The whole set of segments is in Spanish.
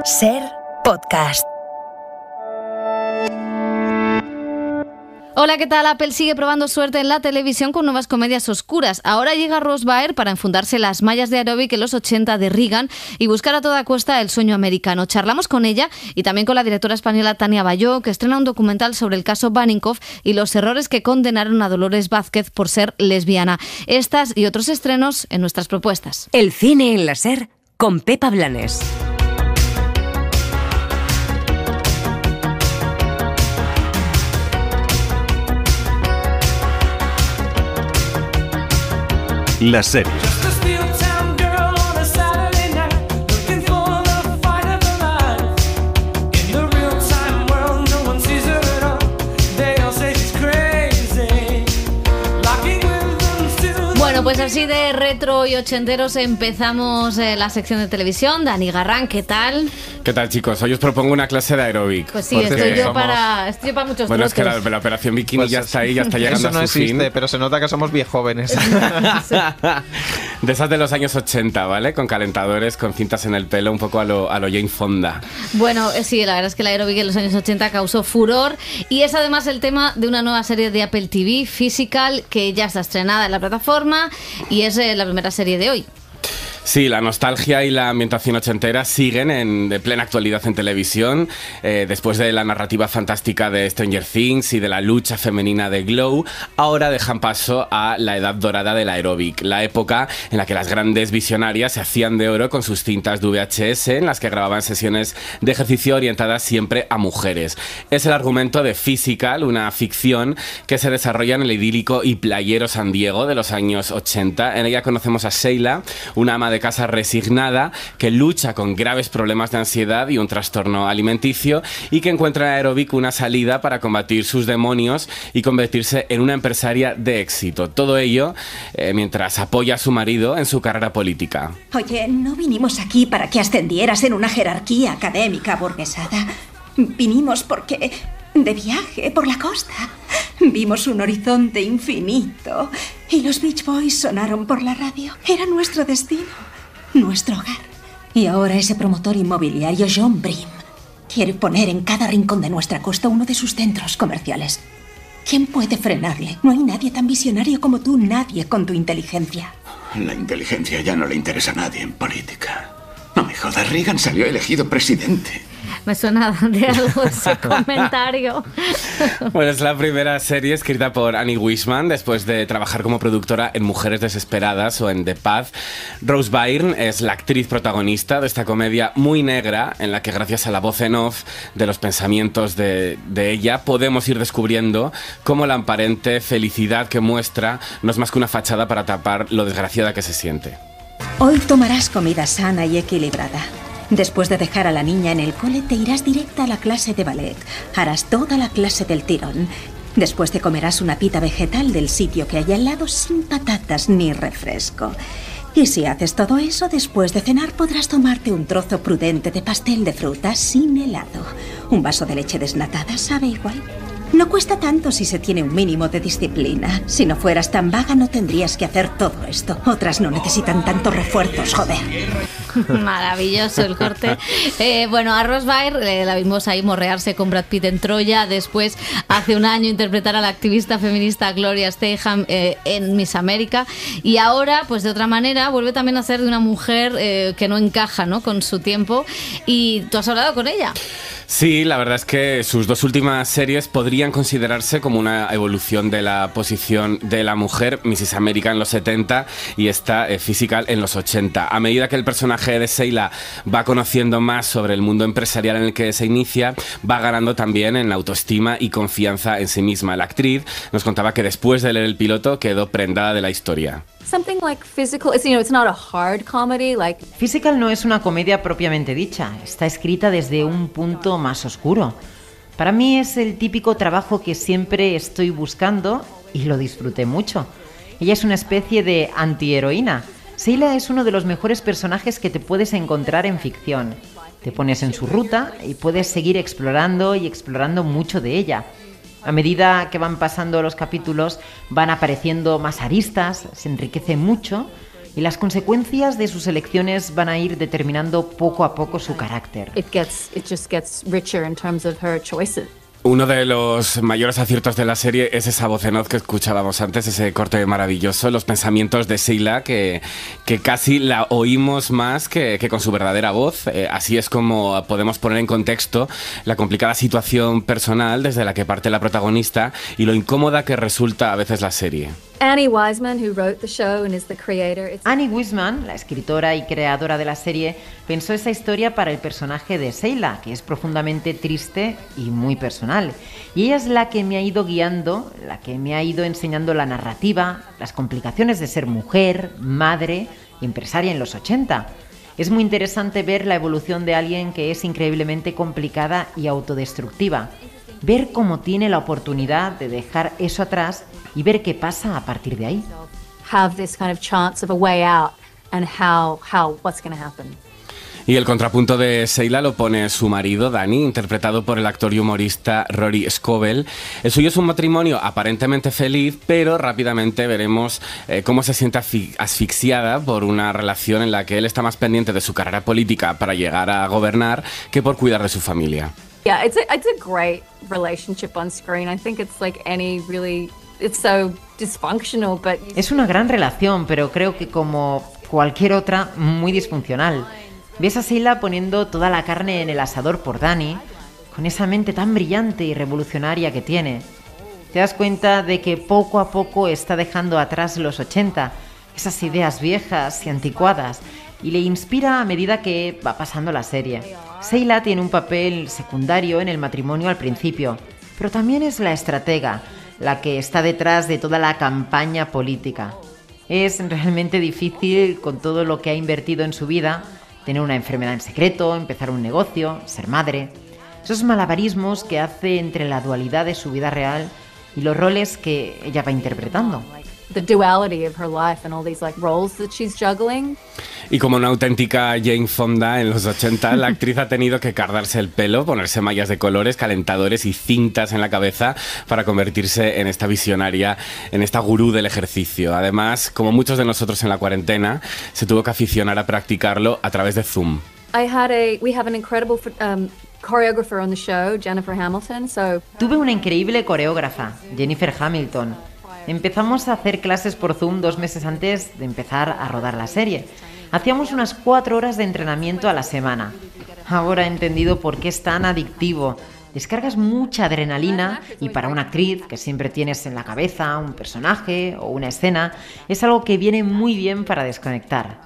Ser Podcast. Hola, ¿qué tal? Apple sigue probando suerte en la televisión con nuevas comedias oscuras. Ahora llega Rose Byrne para enfundarse las mallas de aeróbic en los 80 de Reagan y buscar a toda costa el sueño americano. Charlamos con ella y también con la directora española Tania Bayó, que estrena un documental sobre el caso Baninkoff y los errores que condenaron a Dolores Vázquez por ser lesbiana. Estas y otros estrenos en nuestras propuestas. El cine en la Ser con Pepa Blanes. Las series. Bueno, pues así de retro y ochenteros empezamos la sección de televisión. Dani Garrán, ¿qué tal? ¿Qué tal, chicos? Hoy os propongo una clase de aeróbic. Pues sí, estoy yo para muchos Bueno, trotes. es que la operación bikini Pues ya está ahí, ya está llegando eso no a su existe, fin. pero se nota que somos viejóvenes. De esas de los años 80, ¿vale? Con calentadores, con cintas en el pelo, un poco a lo Jane Fonda. Bueno, sí, la verdad es que el aeróbic en los años 80 causó furor y es además el tema de una nueva serie de Apple TV, Physical, que ya está estrenada en la plataforma y es la primera serie de hoy. Sí, la nostalgia y la ambientación ochentera siguen de plena actualidad en televisión. Después de la narrativa fantástica de Stranger Things y de la lucha femenina de Glow, ahora dejan paso a la edad dorada del aeróbic, la época en la que las grandes visionarias se hacían de oro con sus cintas de VHS en las que grababan sesiones de ejercicio orientadas siempre a mujeres. Es el argumento de Physical, una ficción que se desarrolla en el idílico y playero San Diego de los años 80. En ella conocemos a Sheila, una ama de casa resignada que lucha con graves problemas de ansiedad y un trastorno alimenticio y que encuentra en aeróbic una salida para combatir sus demonios y convertirse en una empresaria de éxito. Todo ello mientras apoya a su marido en su carrera política. Oye, no vinimos aquí para que ascendieras en una jerarquía académica aburguesada. Vinimos porque, de viaje por la costa, vimos un horizonte infinito y los Beach Boys sonaron por la radio. Era nuestro destino, nuestro hogar. Y ahora ese promotor inmobiliario, John Brim, quiere poner en cada rincón de nuestra costa uno de sus centros comerciales. ¿Quién puede frenarle? No hay nadie tan visionario como tú, nadie con tu inteligencia. La inteligencia ya no le interesa a nadie en política. No me jodas, Reagan salió elegido presidente. Me suena de algo ese comentario. Bueno, es la primera serie escrita por Annie Wishman después de trabajar como productora en Mujeres Desesperadas o en The Path. Rose Byrne es la actriz protagonista de esta comedia muy negra en la que gracias a la voz en off de los pensamientos de ella podemos ir descubriendo cómo la aparente felicidad que muestra no es más que una fachada para tapar lo desgraciada que se siente. Hoy tomarás comida sana y equilibrada. Después de dejar a la niña en el cole, te irás directa a la clase de ballet. Harás toda la clase del tirón. Después te comerás una pita vegetal del sitio que hay al lado sin patatas ni refresco. Y si haces todo eso, después de cenar podrás tomarte un trozo prudente de pastel de fruta sin helado. Un vaso de leche desnatada sabe igual. No cuesta tanto si se tiene un mínimo de disciplina. Si no fueras tan vaga no tendrías que hacer todo esto. Otras no necesitan tantos refuerzos, joder. Maravilloso el corte. Bueno, a Rose Byrne la vimos ahí morrearse con Brad Pitt en Troya. Después, hace un año, interpretar a la activista feminista Gloria Steinem en Miss América. Y ahora, pues de otra manera, vuelve también a ser de una mujer que no encaja, ¿no?, con su tiempo. Y tú has hablado con ella. Sí, la verdad es que sus dos últimas series podrían considerarse como una evolución de la posición de la mujer, Mrs. America en los 70 y esta Physical en los 80. A medida que el personaje de Sheila va conociendo más sobre el mundo empresarial en el que se inicia, va ganando también en la autoestima y confianza en sí misma. La actriz nos contaba que después de leer el piloto quedó prendada de la historia. Something like Physical, it's not a hard comedy like... Physical no es una comedia propiamente dicha, está escrita desde un punto más oscuro. Para mí es el típico trabajo que siempre estoy buscando y lo disfruté mucho. Ella es una especie de antiheroína. Sheila es uno de los mejores personajes que te puedes encontrar en ficción. Te pones en su ruta y puedes seguir explorando y explorando mucho de ella. A medida que van pasando los capítulos van apareciendo más aristas, se enriquece mucho y las consecuencias de sus elecciones van a ir determinando poco a poco su carácter. It just gets richer in terms of her choices. Uno de los mayores aciertos de la serie es esa voz en off que escuchábamos antes, ese corte maravilloso, los pensamientos de Sheila, que casi la oímos más que con su verdadera voz. Así es como podemos poner en contexto la complicada situación personal desde la que parte la protagonista y lo incómoda que resulta a veces la serie. Annie Wiseman, who wrote the show and is the creator. Annie Wiseman, la escritora y creadora de la serie, pensó esa historia para el personaje de Sheila, que es profundamente triste y muy personal. Y ella es la que me ha ido guiando, la que me ha ido enseñando la narrativa, las complicaciones de ser mujer, madre y empresaria en los 80. Es muy interesante ver la evolución de alguien que es increíblemente complicada y autodestructiva. Ver cómo tiene la oportunidad de dejar eso atrás y ver qué pasa a partir de ahí. Have this kind of chance of a way out and what's going to happen. Y el contrapunto de Sheila lo pone su marido, Danny, interpretado por el actor y humorista Rory Scovel. El suyo es un matrimonio aparentemente feliz, pero rápidamente veremos cómo se siente asfixiada por una relación en la que él está más pendiente de su carrera política para llegar a gobernar que por cuidar de su familia. Yeah, it's a great relationship on screen. I think it's like it's so dysfunctional, but... Es una gran relación, pero creo que como cualquier otra, muy disfuncional. Ves a Sheila poniendo toda la carne en el asador por Danny, con esa mente tan brillante y revolucionaria que tiene. Te das cuenta de que poco a poco está dejando atrás los 80, esas ideas viejas y anticuadas, y le inspira a medida que va pasando la serie. Sheila tiene un papel secundario en el matrimonio al principio, pero también es la estratega, la que está detrás de toda la campaña política. Es realmente difícil, con todo lo que ha invertido en su vida, tener una enfermedad en secreto, empezar un negocio, ser madre. Esos malabarismos que hace entre la dualidad de su vida real y los roles que ella va interpretando. The duality of her life and all these roles that she's juggling. Y como una auténtica Jane Fonda en los 80, la actriz ha tenido que cardarse el pelo, ponerse mallas de colores, calentadores y cintas en la cabeza para convertirse en esta visionaria, en esta gurú del ejercicio. Además, como muchos de nosotros en la cuarentena, se tuvo que aficionar a practicarlo a través de Zoom. We have an incredible choreographer on the show, Jennifer Hamilton. Tuve una increíble coreógrafa, Jennifer Hamilton. Empezamos a hacer clases por Zoom 2 meses antes de empezar a rodar la serie. Hacíamos unas 4 horas de entrenamiento a la semana. Ahora he entendido por qué es tan adictivo. Descargas mucha adrenalina y para una actriz que siempre tienes en la cabeza un personaje o una escena, es algo que viene muy bien para desconectar.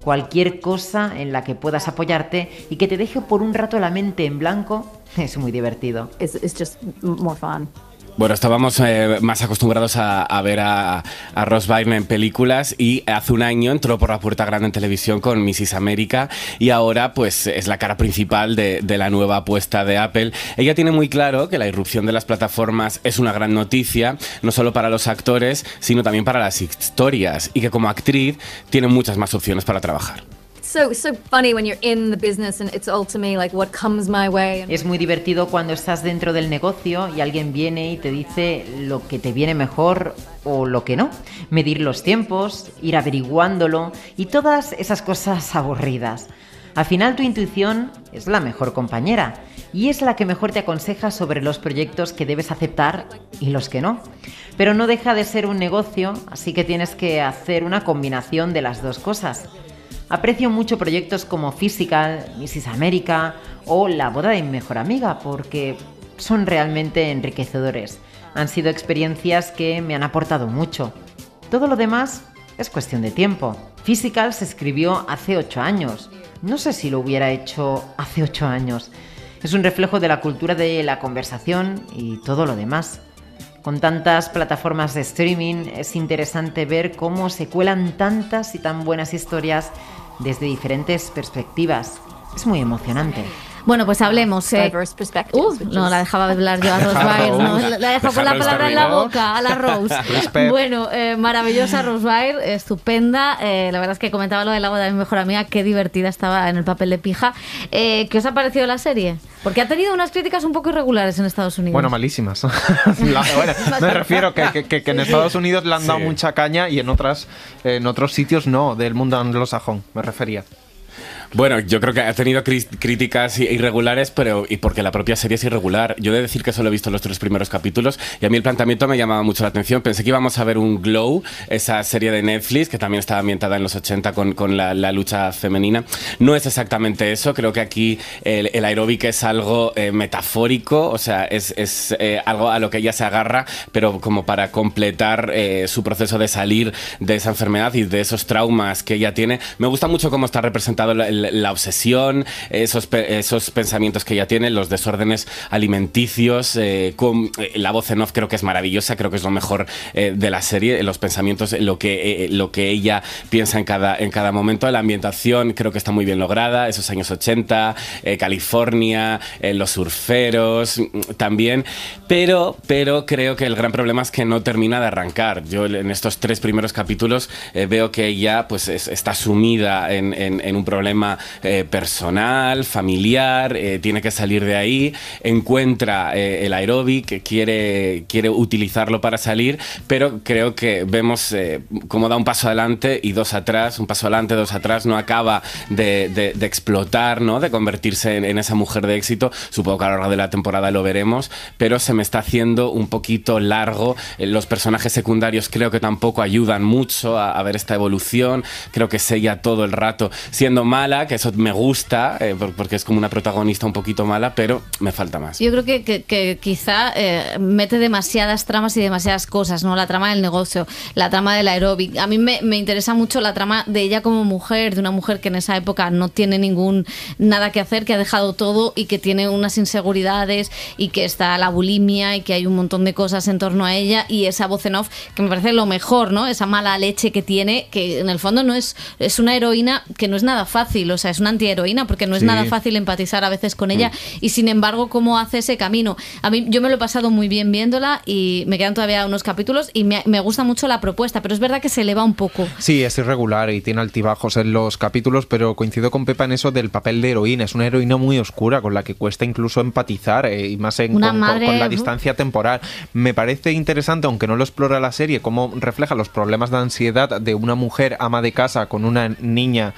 Cualquier cosa en la que puedas apoyarte y que te deje por un rato la mente en blanco es muy divertido. It's just more fun. Bueno, estábamos más acostumbrados a ver a Ross Byrne en películas y hace un año entró por la puerta grande en televisión con Mrs. America y ahora pues es la cara principal de la nueva apuesta de Apple. Ella tiene muy claro que la irrupción de las plataformas es una gran noticia, no solo para los actores, sino también para las historias y que como actriz tiene muchas más opciones para trabajar. So funny when you're in the business and it's all to me like what comes my way. Es muy divertido cuando estás dentro del negocio y alguien viene y te dice lo que te viene mejor o lo que no. Medir los tiempos, ir averiguándolo y todas esas cosas aburridas. Al final tu intuición es la mejor compañera y es la que mejor te aconseja sobre los proyectos que debes aceptar y los que no. Pero no deja de ser un negocio, así que tienes que hacer una combinación de las dos cosas. Aprecio mucho proyectos como Physical, Mrs. America o La boda de mi mejor amiga porque son realmente enriquecedores. Han sido experiencias que me han aportado mucho. Todo lo demás es cuestión de tiempo. Physical se escribió hace 8 años. No sé si lo hubiera hecho hace 8 años. Es un reflejo de la cultura de la conversación y todo lo demás. Con tantas plataformas de streaming es interesante ver cómo se cuelan tantas y tan buenas historias desde diferentes perspectivas. Es muy emocionante. Bueno, pues hablemos. diverse perspectives. No la dejaba hablar yo a Rose Byrne, no, la dejó con la palabra en la boca, a la Rose. Bueno, maravillosa Rose Byrne, estupenda. La verdad es que comentaba lo del agua de mi mejor amiga, qué divertida estaba en el papel de pija. ¿Qué os ha parecido la serie? Porque ha tenido unas críticas un poco irregulares en Estados Unidos. Bueno, malísimas. Me refiero que en Estados Unidos le han dado mucha caña y en otros sitios no, del mundo anglosajón, me refería. Bueno, yo creo que ha tenido críticas irregulares, y porque la propia serie es irregular. Yo he de decir que solo he visto los 3 primeros capítulos y a mí el planteamiento me llamaba mucho la atención. Pensé que íbamos a ver un Glow, esa serie de Netflix, que también estaba ambientada en los 80 con la lucha femenina. No es exactamente eso. Creo que aquí el aeróbic es algo metafórico, o sea, es algo a lo que ella se agarra, pero como para completar su proceso de salir de esa enfermedad y de esos traumas que ella tiene. Me gusta mucho cómo está representado la obsesión, esos pensamientos que ella tiene, los desórdenes alimenticios, con la voz en off creo que es maravillosa, creo que es lo mejor de la serie, los pensamientos, lo que ella piensa en cada momento. La ambientación creo que está muy bien lograda, esos años 80, California, los surferos también, pero creo que el gran problema es que no termina de arrancar. Yo en estos 3 primeros capítulos veo que ella pues está sumida en un problema personal, familiar, tiene que salir de ahí, encuentra el aeróbic, quiere utilizarlo para salir, pero creo que vemos cómo da un paso adelante y 2 atrás, un paso adelante, 2 atrás, no acaba de explotar, ¿no? De convertirse en esa mujer de éxito. Supongo que a lo largo de la temporada lo veremos, pero se me está haciendo un poquito largo. Los personajes secundarios creo que tampoco ayudan mucho a ver esta evolución. Creo que es ella todo el rato siendo mala, que eso me gusta, porque es como una protagonista un poquito mala, pero me falta más. Yo creo que quizá mete demasiadas tramas y demasiadas cosas, ¿no? La trama del negocio, la trama del aeróbic. A mí me interesa mucho la trama de ella como mujer, de una mujer que en esa época no tiene nada que hacer, que ha dejado todo y que tiene unas inseguridades y que está la bulimia y que hay un montón de cosas en torno a ella, y esa voz en off que me parece lo mejor, ¿no? Esa mala leche que tiene, que en el fondo no es una heroína que no es nada fácil, o sea, es una antiheroína porque no es nada fácil empatizar a veces con ella, y sin embargo cómo hace ese camino. A mí, yo me lo he pasado muy bien viéndola y me quedan todavía unos capítulos y me gusta mucho la propuesta, pero es verdad que se eleva un poco. Sí, es irregular y tiene altibajos en los capítulos, pero coincido con Pepa en eso del papel de heroína. Es una heroína muy oscura con la que cuesta incluso empatizar, y más con la distancia temporal. Me parece interesante, aunque no lo explora la serie, cómo refleja los problemas de ansiedad de una mujer ama de casa con una niña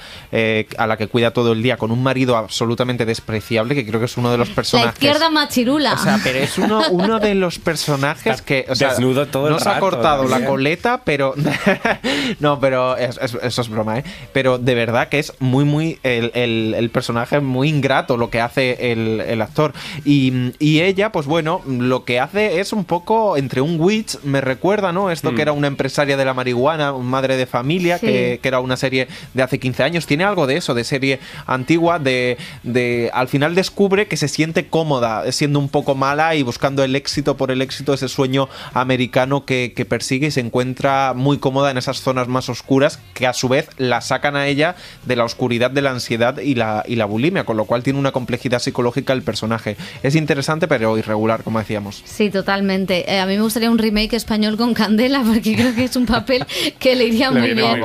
a la que cuida todo el día, con un marido absolutamente despreciable, que creo que es uno de los personajes... La izquierda machirula. O sea, pero es uno de los personajes que... O sea, desnudo todo el rato. No se ha cortado la coleta, pero... No, pero eso es broma, ¿eh? Pero de verdad que es muy el personaje muy ingrato lo que hace el actor. Y ella, pues bueno, lo que hace es un poco entre un witch, me recuerda, ¿no? Esto que era una empresaria de la marihuana, madre de familia, que era una serie de hace 15 años. Tiene algo de eso, de serie antigua, al final descubre que se siente cómoda siendo un poco mala y buscando el éxito por el éxito, ese sueño americano que persigue, y se encuentra muy cómoda en esas zonas más oscuras que a su vez la sacan a ella de la oscuridad de la ansiedad y la bulimia, con lo cual tiene una complejidad psicológica el personaje. Es interesante pero irregular, como decíamos. Sí, totalmente. A mí me gustaría un remake español con Candela, porque creo que es un papel que le iría muy bien.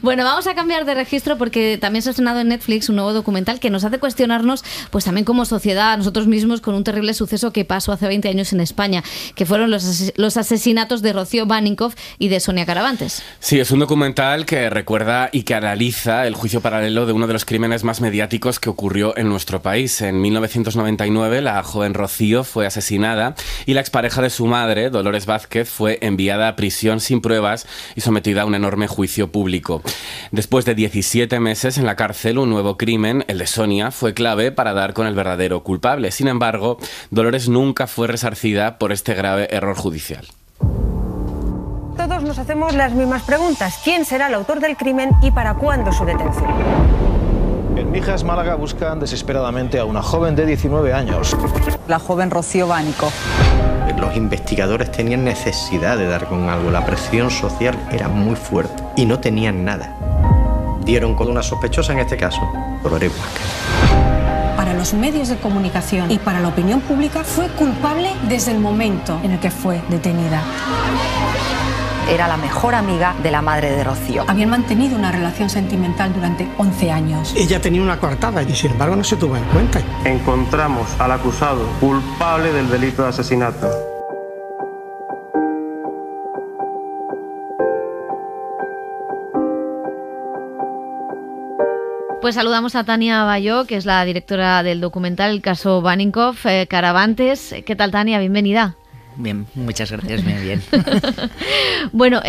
Bueno, vamos a cambiar de registro porque también se ha estrenado en Netflix un nuevo documental que nos hace cuestionarnos, pues también como sociedad, a nosotros mismos, con un terrible suceso que pasó hace 20 años en España, que fueron los asesinatos de Rocío Baninkoff y de Sonia Caravantes. Sí, es un documental que recuerda y que analiza el juicio paralelo de uno de los crímenes más mediáticos que ocurrió en nuestro país. En 1999, la joven Rocío fue asesinada y la expareja de su madre, Dolores Vázquez, fue enviada a prisión sin pruebas y sometida a un enorme juicio público. Después de 17 meses en la cárcel, un nuevo crimen, el de Sonia, fue clave para dar con el verdadero culpable. Sin embargo, Dolores nunca fue resarcida por este grave error judicial. Todos nos hacemos las mismas preguntas. ¿Quién será el autor del crimen y para cuándo su detención? En Mijas, Málaga, buscan desesperadamente a una joven de 19 años. La joven Rocío Baninkoff. Los investigadores tenían necesidad de dar con algo. La presión social era muy fuerte y no tenían nada. Dieron con una sospechosa, en este caso, Dolores Vázquez. para los medios de comunicación y para la opinión pública, fue culpable desde el momento en el que fue detenida. Era la mejor amiga de la madre de Rocío. Habían mantenido una relación sentimental durante 11 años. Ella tenía una coartada y sin embargo no se tuvo en cuenta. Encontramos al acusado culpable del delito de asesinato. Pues saludamos a Tania Bayó, que es la directora del documental El caso Baninkoff, Caravantes. ¿Qué tal, Tania? Bienvenida. Bien, muchas gracias, muy bien. Bueno,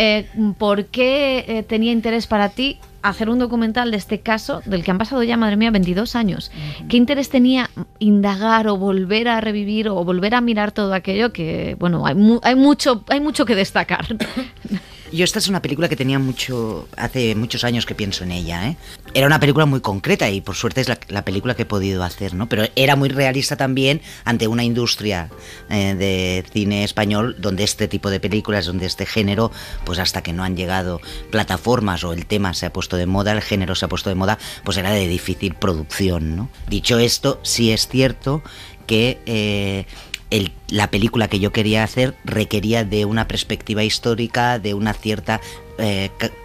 ¿por qué tenía interés para ti hacer un documental de este caso, del que han pasado ya, madre mía, 22 años? ¿Qué interés tenía indagar o volver a revivir o volver a mirar todo aquello que, bueno, hay mucho que destacar? Yo esta es una película que tenía hace muchos años que pienso en ella, ¿eh? Era una película muy concreta y por suerte es la película que he podido hacer, ¿no? Pero era muy realista también ante una industria de cine español donde este tipo de películas, donde este género, pues hasta que no han llegado plataformas o el tema se ha puesto de moda, el género se ha puesto de moda, pues era de difícil producción, ¿no? Dicho esto, sí es cierto que la película que yo quería hacer requería de una perspectiva histórica, de una cierta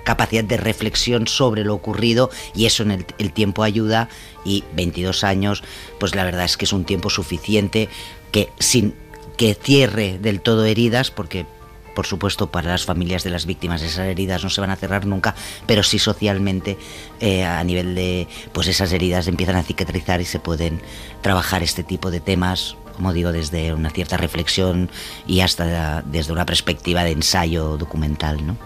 capacidad de reflexión sobre lo ocurrido, y eso en el tiempo ayuda, y 22 años, pues la verdad es que es un tiempo suficiente que sin que cierre del todo heridas, porque por supuesto para las familias de las víctimas esas heridas no se van a cerrar nunca, pero sí socialmente a nivel de, pues esas heridas empiezan a cicatrizar y se pueden trabajar este tipo de temas, como digo, desde una cierta reflexión y hasta desde una perspectiva de ensayo documental, ¿no?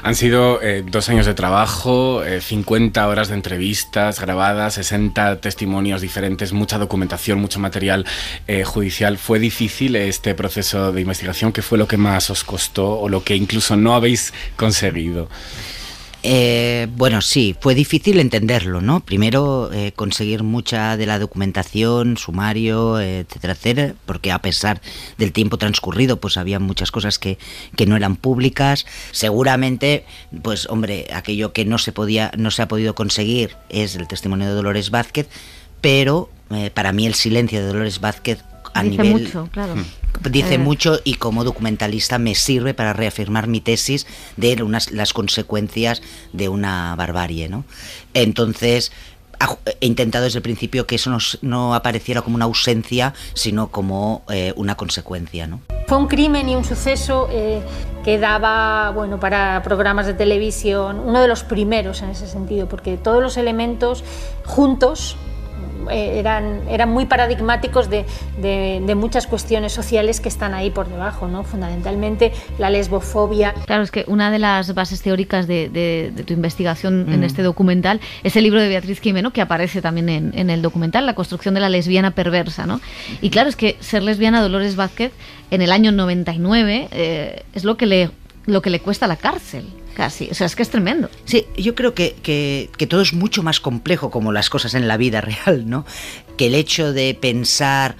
Han sido 2 años de trabajo, 50 horas de entrevistas grabadas, 60 testimonios diferentes, mucha documentación, mucho material judicial. ¿Fue difícil este proceso de investigación? ¿Qué fue lo que más os costó o lo que incluso no habéis conseguido? Bueno, sí, fue difícil entenderlo, ¿no? Primero conseguir mucha de la documentación, sumario, etcétera, etcétera, porque a pesar del tiempo transcurrido, pues había muchas cosas que no eran públicas. Seguramente, pues hombre, aquello que no se ha podido conseguir es el testimonio de Dolores Vázquez, pero para mí el silencio de Dolores Vázquez dice mucho, claro. Dice mucho, y como documentalista me sirve para reafirmar mi tesis de las consecuencias de una barbarie, ¿no? Entonces he intentado desde el principio que eso no apareciera como una ausencia, sino como una consecuencia, ¿no? Fue un crimen y un suceso que daba, bueno, para programas de televisión, uno de los primeros en ese sentido, porque todos los elementos juntos eran muy paradigmáticos de muchas cuestiones sociales que están ahí por debajo, ¿no? Fundamentalmente la lesbofobia. Claro, es que una de las bases teóricas de tu investigación en este documental es el libro de Beatriz Quimeno, que aparece también en el documental, La construcción de la lesbiana perversa, ¿no? Y claro, es que ser lesbiana a Dolores Vázquez en el año 99 es lo que le cuesta la cárcel. Casi, o sea, es que es tremendo. Sí, yo creo que todo es mucho más complejo, como las cosas en la vida real, ¿no? Que el hecho de pensar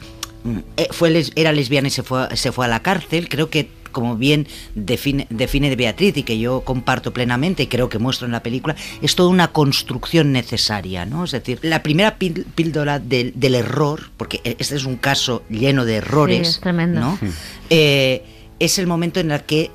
era lesbiana y se fue a la cárcel, creo que, como bien define de Beatriz y que yo comparto plenamente y creo que muestro en la película, es toda una construcción necesaria, ¿no? Es decir, la primera píldora del error, porque este es un caso lleno de errores, sí, es tremendo, ¿no? Es el momento en el que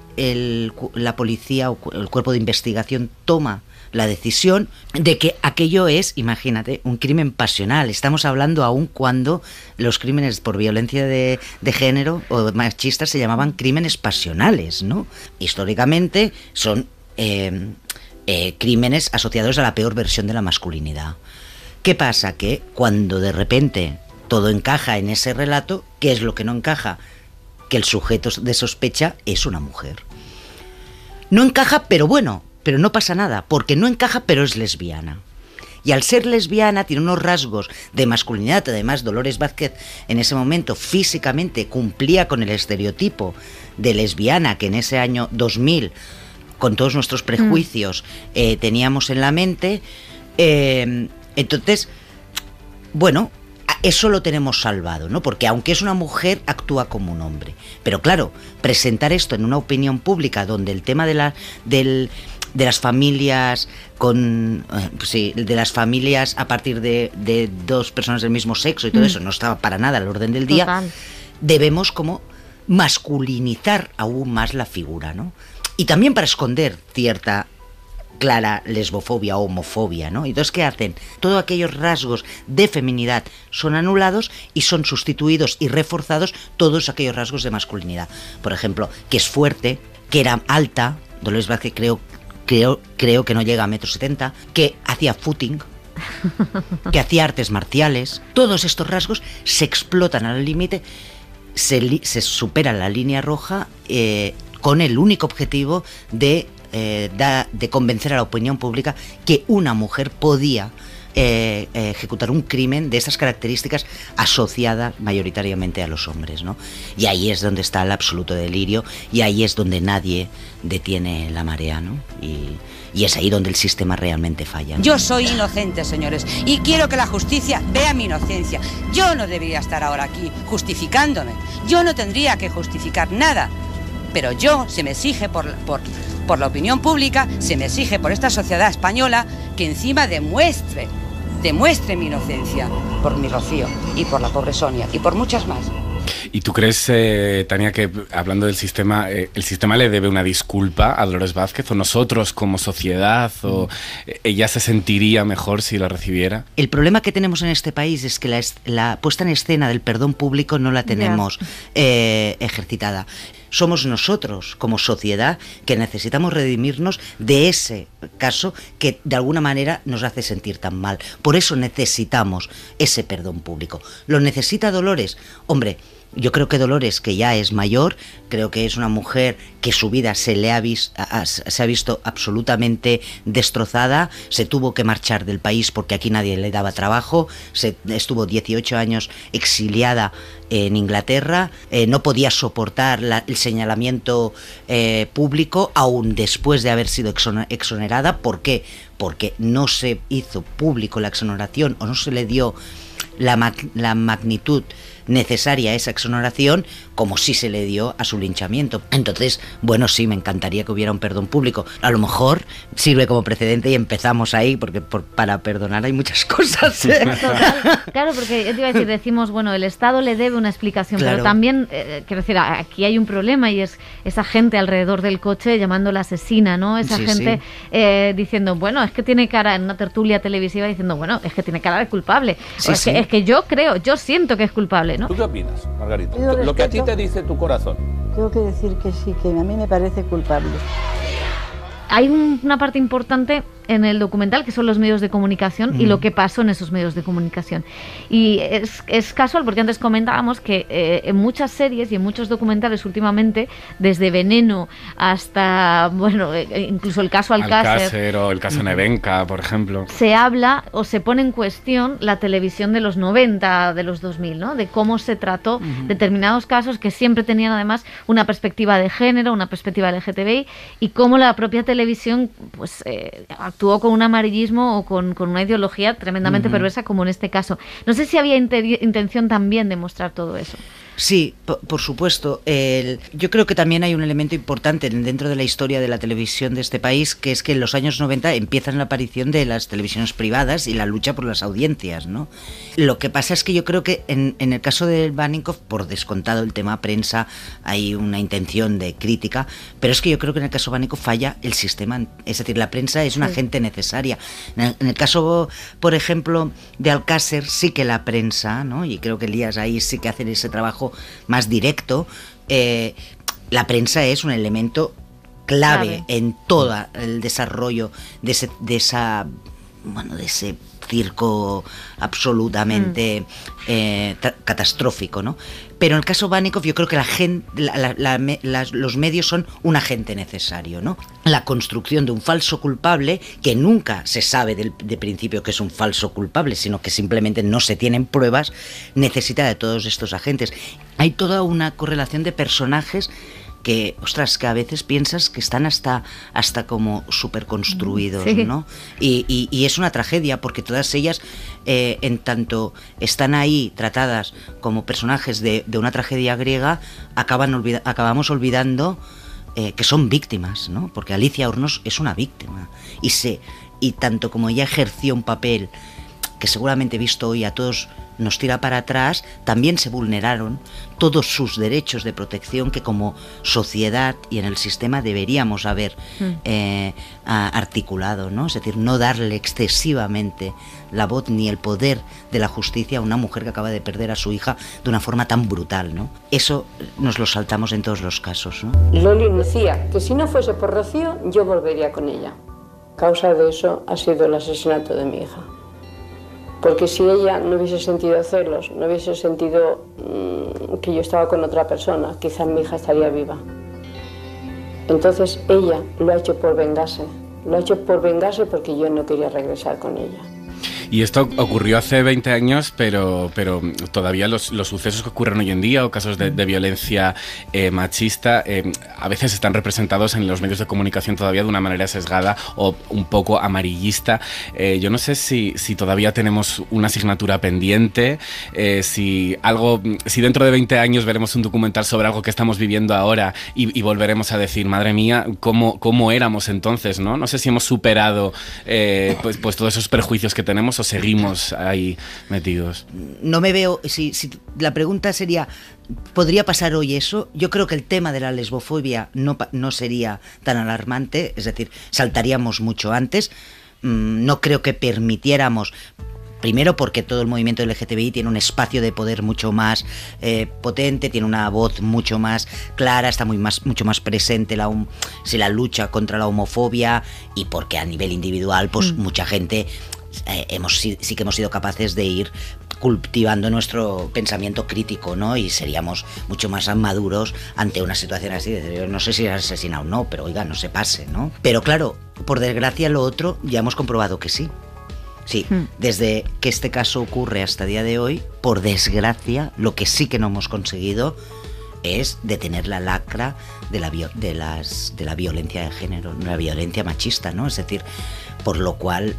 la policía o el cuerpo de investigación toma la decisión de que aquello es, imagínate, un crimen pasional. Estamos hablando aún cuando los crímenes por violencia de género o machistas se llamaban crímenes pasionales, ¿no? Históricamente son crímenes asociados a la peor versión de la masculinidad. ¿Qué pasa? Que cuando de repente todo encaja en ese relato, ¿qué es lo que no encaja? Que el sujeto de sospecha es una mujer. No encaja, pero bueno, pero no pasa nada, porque no encaja, pero es lesbiana. Y al ser lesbiana tiene unos rasgos de masculinidad. Además, Dolores Vázquez en ese momento físicamente cumplía con el estereotipo de lesbiana que en ese año 2000, con todos nuestros prejuicios, teníamos en la mente. Entonces, bueno, eso lo tenemos salvado, ¿no? Porque aunque es una mujer, actúa como un hombre. Pero claro, presentar esto en una opinión pública donde el tema de las familias de las familias a partir de dos personas del mismo sexo y todo eso no estaba para nada al orden del día. Total. Debemos como masculinizar aún más la figura, ¿no? Y también para esconder cierta clara lesbofobia o homofobia, ¿no? Entonces, ¿qué hacen? Todos aquellos rasgos de feminidad son anulados y son sustituidos y reforzados todos aquellos rasgos de masculinidad. Por ejemplo, que es fuerte, que era alta, Dolores Vázquez creo que no llega a 1,70 m, que hacía footing, que hacía artes marciales. Todos estos rasgos se explotan al límite, se supera la línea roja con el único objetivo de convencer a la opinión pública que una mujer podía ejecutar un crimen de esas características asociada mayoritariamente a los hombres, ¿no? Y ahí es donde está el absoluto delirio y ahí es donde nadie detiene la marea, ¿no? Y es ahí donde el sistema realmente falla, ¿no? Yo soy inocente, señores, y quiero que la justicia vea mi inocencia. Yo no debería estar ahora aquí justificándome. Yo no tendría que justificar nada. Pero se me exige por la opinión pública, se me exige por esta sociedad española que encima demuestre mi inocencia por mi Rocío y por la pobre Sonia y por muchas más. ¿Y tú crees, Tania, que hablando del sistema, el sistema le debe una disculpa a Dolores Vázquez, o nosotros como sociedad, o ella se sentiría mejor si la recibiera? El problema que tenemos en este país es que la puesta en escena del perdón público no la tenemos ejercitada. Somos nosotros, como sociedad, que necesitamos redimirnos de ese caso que de alguna manera nos hace sentir tan mal. Por eso necesitamos ese perdón público. ¿Lo necesita Dolores? Hombre, yo creo que Dolores, que ya es mayor, creo que es una mujer que su vida se ha visto absolutamente destrozada, se tuvo que marchar del país porque aquí nadie le daba trabajo, estuvo 18 años exiliada en Inglaterra, no podía soportar el señalamiento público, aún después de haber sido exonerada. ¿Por qué? Porque no se hizo público la exoneración o no se le dio la magnitud necesaria a esa exoneración como sí se le dio a su linchamiento. Entonces, bueno, sí, me encantaría que hubiera un perdón público. A lo mejor sirve como precedente y empezamos ahí, porque para perdonar hay muchas cosas, ¿eh? Claro, porque yo te iba a decir, decimos, bueno, el Estado le debe una explicación, claro, pero también, quiero decir, aquí hay un problema y es esa gente alrededor del coche llamándola asesina, ¿no? Esa gente diciendo, bueno, es que tiene cara, en una tertulia televisiva diciendo, bueno, es que tiene cara de culpable. Es que yo siento que es culpable, ¿no? ¿Tú qué opinas, Margarita? Lo que a ti te dice tu corazón. Tengo que decir que sí, que a mí me parece culpable. Hay una parte importante en el documental que son los medios de comunicación y lo que pasó en esos medios de comunicación. Y es casual porque antes comentábamos que en muchas series y en muchos documentales últimamente, desde Veneno hasta, bueno, incluso el caso Alcácer o el caso Nevenka, por ejemplo, se habla o se pone en cuestión la televisión de los 90, de los 2000, ¿no? De cómo se trató determinados casos que siempre tenían además una perspectiva de género, una perspectiva LGTBI, y cómo la propia televisión pues actuó con un amarillismo o con una ideología tremendamente perversa, como en este caso. No sé si había intención también de mostrar todo eso. Sí, por supuesto. Yo creo que también hay un elemento importante dentro de la historia de la televisión de este país, que es que en los años 90 empiezan la aparición de las televisiones privadas y la lucha por las audiencias, ¿no? Lo que pasa es que yo creo que en el caso de Baninkoff, por descontado el tema prensa, hay una intención de crítica, pero es que yo creo que en el caso Baninkoff falla el sistema, es decir, la prensa es una agente necesaria. En el caso, por ejemplo, de Alcácer, sí que la prensa, ¿no? Y creo que Elías ahí sí que hacen ese trabajo más directo. La prensa es un elemento clave en todo el desarrollo de ese circo absolutamente catastrófico, ¿no? Pero en el caso Baninkoff yo creo que los medios son un agente necesario, ¿no? La construcción de un falso culpable, que nunca se sabe de principio que es un falso culpable, sino que simplemente no se tienen pruebas, necesita de todos estos agentes. Hay toda una correlación de personajes que, ostras, que a veces piensas que están hasta como súper construidos, ¿no? Y es una tragedia porque todas ellas, en tanto están ahí tratadas como personajes de una tragedia griega, acabamos olvidando que son víctimas, ¿no? Porque Alicia Hornos es una víctima y tanto como ella ejerció un papel que seguramente visto hoy a todos nos tira para atrás, también se vulneraron todos sus derechos de protección que como sociedad y en el sistema deberíamos haber articulado, ¿no? Es decir, no darle excesivamente la voz ni el poder de la justicia a una mujer que acaba de perder a su hija de una forma tan brutal, ¿no? Eso nos lo saltamos en todos los casos, ¿no? Loli decía que si no fuese por Rocío, yo volvería con ella. Causa de eso ha sido el asesinato de mi hija. Porque si ella no hubiese sentido celos, no hubiese sentido que yo estaba con otra persona, quizás mi hija estaría viva. Entonces ella lo ha hecho por vengarse. Lo ha hecho por vengarse porque yo no quería regresar con ella. Y esto ocurrió hace 20 años, pero todavía los sucesos que ocurren hoy en día o casos de violencia machista a veces están representados en los medios de comunicación todavía de una manera sesgada o un poco amarillista. Yo no sé si todavía tenemos una asignatura pendiente, si dentro de 20 años veremos un documental sobre algo que estamos viviendo ahora y volveremos a decir, madre mía, ¿cómo éramos entonces? No sé si hemos superado pues todos esos prejuicios que tenemos o seguimos ahí metidos. No me veo, si la pregunta sería, ¿podría pasar hoy eso? Yo creo que el tema de la lesbofobia no sería tan alarmante, es decir, saltaríamos mucho antes. No creo que permitiéramos, primero porque todo el movimiento LGTBI tiene un espacio de poder mucho más potente, tiene una voz mucho más clara, está mucho más presente la lucha contra la homofobia, y porque a nivel individual pues mucha gente sí que hemos sido capaces de ir cultivando nuestro pensamiento crítico, ¿no? Y seríamos mucho más maduros ante una situación así, de decir, no sé si es asesinado o no, pero oiga, no se pase, ¿no? Pero claro, por desgracia lo otro ya hemos comprobado que sí. Sí, desde que este caso ocurre hasta el día de hoy, por desgracia, lo que sí que no hemos conseguido es detener la lacra de la violencia de género, la violencia machista, ¿no? Es decir, por lo cual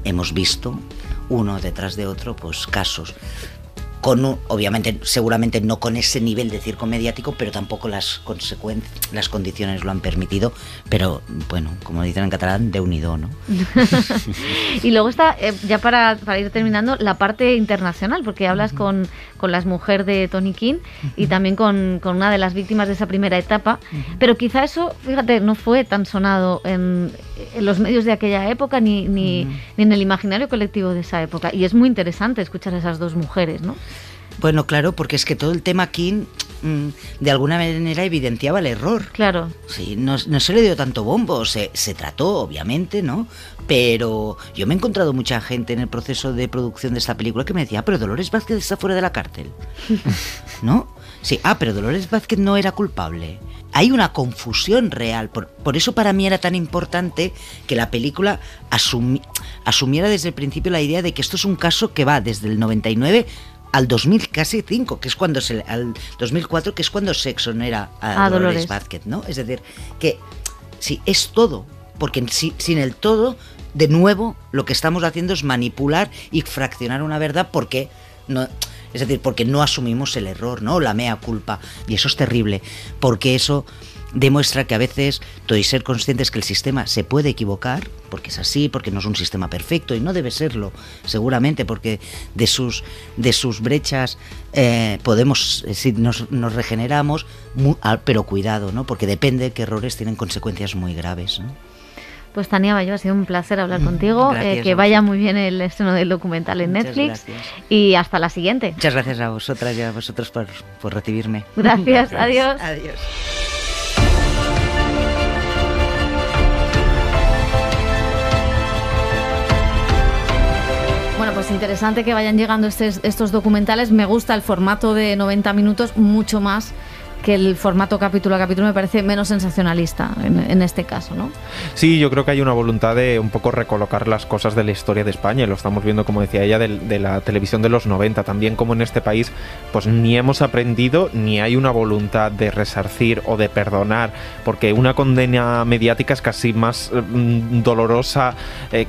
hemos visto uno detrás de otro pues casos obviamente seguramente no con ese nivel de circo mediático, pero tampoco las condiciones lo han permitido, pero bueno, como dicen en catalán, Déu-n'hi-do, ¿no? Y luego está, ya para ir terminando, la parte internacional, porque hablas con la mujer de Tony King y también con una de las víctimas de esa primera etapa, pero quizá eso, fíjate, no fue tan sonado en los medios de aquella época ni en el imaginario colectivo de esa época, y es muy interesante escuchar a esas dos mujeres, ¿no? Bueno, claro, porque es que todo el tema King de alguna manera evidenciaba el error. Claro. Sí, no se le dio tanto bombo, se trató, obviamente, ¿no? Pero yo me he encontrado mucha gente en el proceso de producción de esta película que me decía, pero Dolores Vázquez está fuera de la cárcel, ¿no? Sí, pero Dolores Vázquez no era culpable. Hay una confusión real, por eso para mí era tan importante que la película asumiera desde el principio la idea de que esto es un caso que va desde el 99 al 2005, que es cuando al 2004, que es cuando se exonera a Dolores Vázquez, ¿no? Es decir, que sí, es todo, porque sin el todo, de nuevo, lo que estamos haciendo es manipular y fraccionar una verdad porque no asumimos el error, ¿no? La mea culpa, y eso es terrible, porque eso demuestra que a veces todo y ser conscientes que el sistema se puede equivocar, porque es así, porque no es un sistema perfecto y no debe serlo, seguramente, porque de sus brechas podemos, si nos regeneramos, pero cuidado, ¿no? Porque depende de qué errores tienen consecuencias muy graves, ¿no? Pues Tania Bayó, ha sido un placer hablar contigo, que vaya muy bien el estreno del documental en Netflix. Gracias. Y hasta la siguiente. Muchas gracias a vosotras y a vosotros por recibirme. Gracias. Adiós. Adiós. Bueno, pues interesante que vayan llegando estos documentales. Me gusta el formato de 90 minutos mucho más que el formato capítulo a capítulo. Me parece menos sensacionalista en este caso, ¿no? Sí, yo creo que hay una voluntad de un poco recolocar las cosas de la historia de España, y lo estamos viendo, como decía ella, de la televisión de los 90, también como en este país pues ni hemos aprendido ni hay una voluntad de resarcir o de perdonar, porque una condena mediática es casi más dolorosa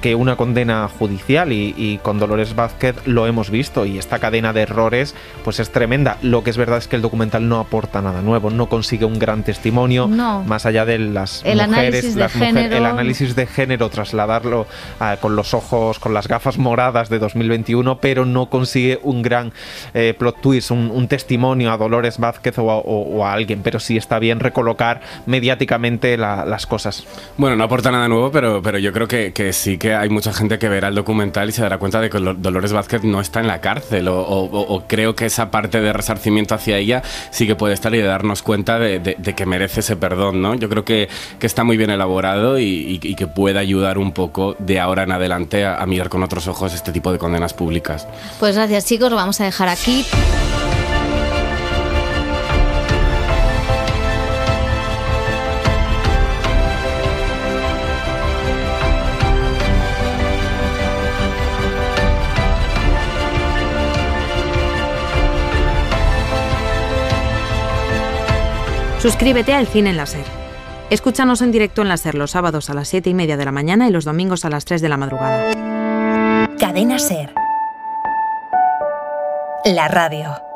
que una condena judicial, y con Dolores Vázquez lo hemos visto, y esta cadena de errores pues es tremenda. Lo que es verdad es que el documental no aporta nada nada nuevo, no consigue un gran testimonio, más allá de las mujeres, el análisis de género, trasladarlo con los ojos, con las gafas moradas de 2021, pero no consigue un gran plot twist, un testimonio a Dolores Vázquez o a alguien, pero sí está bien recolocar mediáticamente las cosas. Bueno, no aporta nada nuevo, pero yo creo que sí que hay mucha gente que verá el documental y se dará cuenta de que Dolores Vázquez no está en la cárcel, o creo que esa parte de resarcimiento hacia ella sí que puede estar, y de darnos cuenta de que merece ese perdón, ¿no? Yo creo que está muy bien elaborado y que puede ayudar un poco de ahora en adelante a mirar con otros ojos este tipo de condenas públicas. Pues gracias, chicos, lo vamos a dejar aquí. Suscríbete al Cine en la SER. Escúchanos en directo en la SER los sábados a las 7:30 de la mañana y los domingos a las 3 de la madrugada. Cadena SER. La radio.